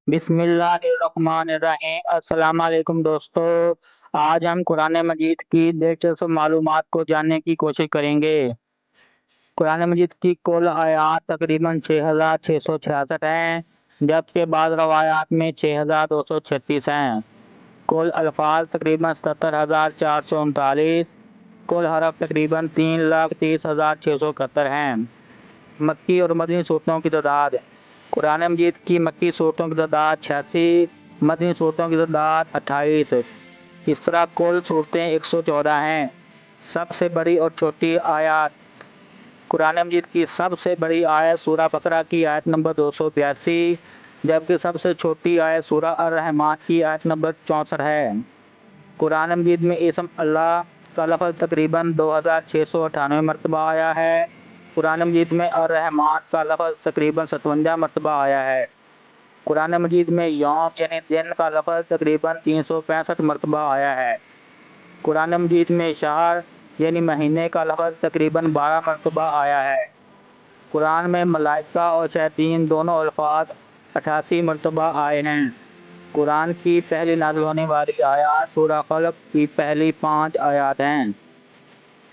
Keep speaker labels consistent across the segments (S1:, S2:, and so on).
S1: बिस्मिल्लाहिर्रहमानिर्रहीम। अस्सलाम वालेकुम दोस्तों। आज हम कुरान मजीद की दिलचस्प मालूमात को जानने की कोशिश करेंगे। कुरान मजीद की कुल आयात तकरीबन 6,666 हैं, जबकि बाद रवायात में 6,236 हैं। कुल अल्फाज तकरीबन 77,439। कुल हरफ तकरीबन 3,30,671 हैं। मक्की और मदनी सूरतों की तादाद। कुरान मजीद की मक्की सूरतों की तादाद 86, मदनी सूरतों की तादाद 28। इस तरह कुल सूरतें 114 हैं। सबसे बड़ी और छोटी आयत। कुरान मजीद की सबसे बड़ी आयत सूरह बकरा की आयत नंबर 282, जबकि सबसे छोटी आयत सूरह अर-रहमान की आयत नंबर 64 है। कुरान मजीद में इसम अल्लाह का लफ्ज़ तकरीबन 2,698 मरतबा आया है। कुरान मजीद में अर-रहमान का लफ्ज़ तकरीबन 57 मरतबा आया है। कुरान मजीद में यौम यानी दिन का लफ्ज़ तकरीबन 365 मरतबा आया है। कुरान मजीद में शहर यानी महीने का लफ्ज़ तकरीबन 12 मरतबा आया है। कुरान में मलाइका और शैतान दोनों अल्फाज 88 मरतबा आए हैं। कुरान की पहली नाज़िल होने वाली आयत सूरह क़लक़ की पहली 5 आयत हैं।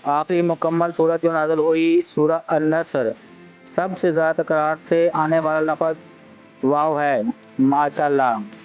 S1: आखिरी मुकम्मल सूरत जो नाज़िल हुई सूरह अन-नस्र। सबसे ज़्यादा तकरार से आने वाला लफ्ज़ वाव है। माशाअल्लाह।